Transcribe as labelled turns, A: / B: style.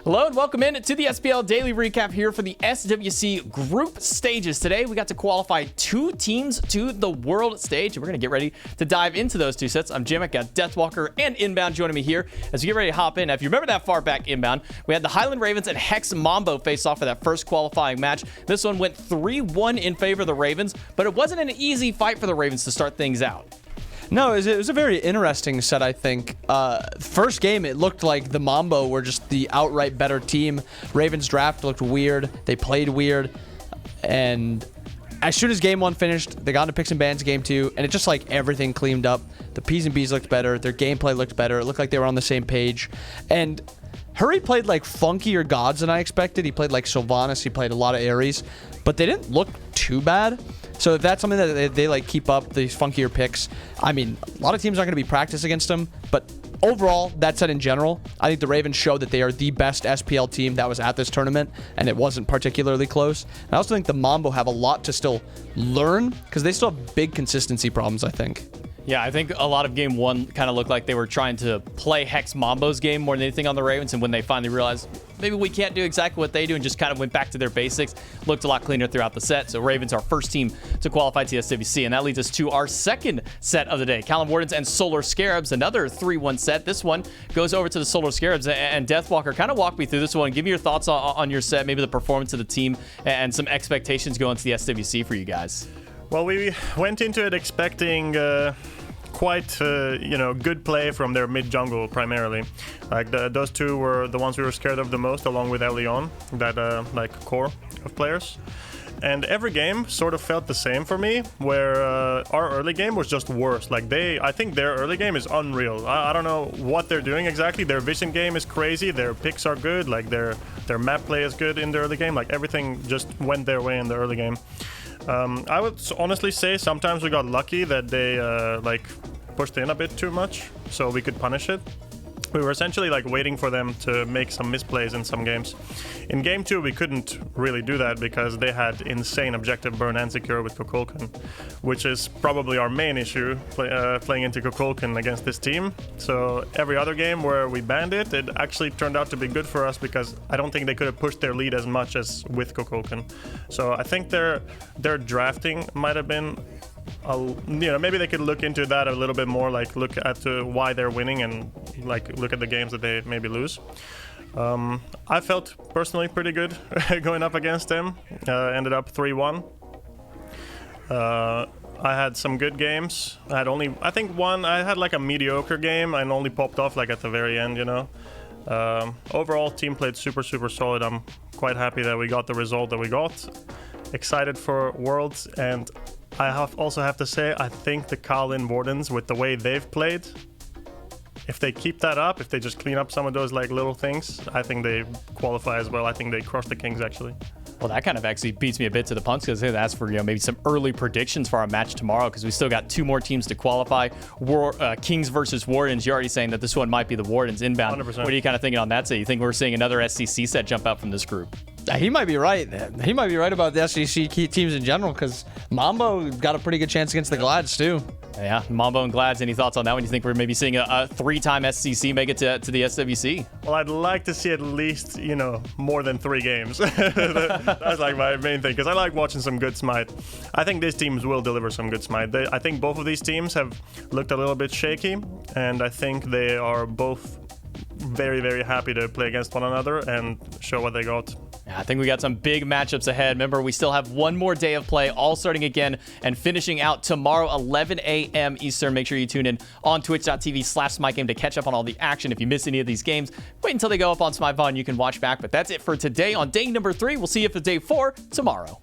A: Hello and welcome in to the SPL Daily Recap here for the SWC group stages. Today, we got to qualify 2 teams to the world stage, and we're going to get ready to dive into those 2 sets. I'm Jim, I got Deathwalker and Inbound joining me here as we get ready to hop in. Now, if you remember that far back Inbound, we had the Highland Ravens and Hex Mambo face off for that first qualifying match. This one went 3-1 in favor of the Ravens, but it wasn't an easy fight for the Ravens to start things out.
B: No, it was a very interesting set, I think. First game, it looked like the Mambo were just the outright better team. Ravens draft looked weird. They played weird. And as soon as game 1 finished, they got into picks and bans game 2, and it just like everything cleaned up. The P's and B's looked better. Their gameplay looked better. It looked like they were on the same page. And Hurry played like funkier gods than I expected. He played like Sylvanas. He played a lot of Ares, but they didn't look too bad. So if that's something that they like keep up, these funkier picks, I mean, a lot of teams aren't going to be practice against them, but overall, that said in general, I think the Ravens showed that they are the best SPL team that was at this tournament, and it wasn't particularly close. And I also think the Mambo have a lot to still learn because they still have big consistency problems, I think.
A: Yeah, I think a lot of game 1 kind of looked like they were trying to play Hex Mambo's game more than anything on the Ravens, and when they finally realized maybe we can't do exactly what they do and just kind of went back to their basics, looked a lot cleaner throughout the set. So Ravens, our first team to qualify to the SWC, and that leads us to our second set of the day. Callum Wardens and Solar Scarabs, another 3-1 set. This one goes over to the Solar Scarabs, and Deathwalker, kind of walk me through this one. Give me your thoughts on your set, maybe the performance of the team, and some expectations going to the SWC for you guys.
C: Well, we went into it expecting quite good play from their mid jungle primarily. Like those 2 were the ones we were scared of the most, along with Elion, that like core of players. And every game sort of felt the same for me, where our early game was just worse. Like I think their early game is unreal. I don't know what they're doing exactly. Their vision game is crazy. Their picks are good. Like their map play is good in the early game. Like everything just went their way in the early game. I would honestly say sometimes we got lucky that they pushed in a bit too much, so we could punish it. We were essentially like waiting for them to make some misplays in some games. In game 2, we couldn't really do that because they had insane objective burn and secure with Kukulkan, which is probably our main issue playing into Kukulkan against this team. So every other game where we banned it, it actually turned out to be good for us because I don't think they could have pushed their lead as much as with Kukulkan. So I think their drafting might have been maybe they could look into that a little bit more, like look at why they're winning and like look at the games that they maybe lose. I felt personally pretty good going up against them. Ended up 3-1. I had some good games. I had like a mediocre game and only popped off like at the very end, Overall, team played super solid. I'm quite happy that we got the result that we got. Excited for Worlds, and I also have to say, I think the Callum Wardens, with the way they've played, if they keep that up, if they just clean up some of those like little things, I think they qualify as well. I think they crush the Kings actually.
A: Well, that kind of actually beats me a bit to the punch because I asked for maybe some early predictions for our match tomorrow because we still got 2 more teams to qualify. Kings versus Wardens. You're already saying that this one might be the Wardens inbound. 100%. What are you kind of thinking on that set? You think we're seeing another SCC set jump out from this group?
B: He might be right. He might be right about the SEC teams in general because Mambo got a pretty good chance against the Glads too.
A: Yeah, Mambo and Glads. Any thoughts on that one? You think we're maybe seeing a 3-time SCC make it to the SWC?
C: Well, I'd like to see at least, more than 3 games. That's like my main thing because I like watching some good Smite. I think these teams will deliver some good Smite. I think both of these teams have looked a little bit shaky, and I think they are both very, very happy to play against one another and show what they got.
A: I think we got some big matchups ahead. Remember, we still have one more day of play, all starting again and finishing out tomorrow, 11 a.m. Eastern. Make sure you tune in on twitch.tv/SmiteGame to catch up on all the action. If you miss any of these games, wait until they go up on SmiteVon. You can watch back. But that's it for today on day number 3. We'll see you for day 4 tomorrow.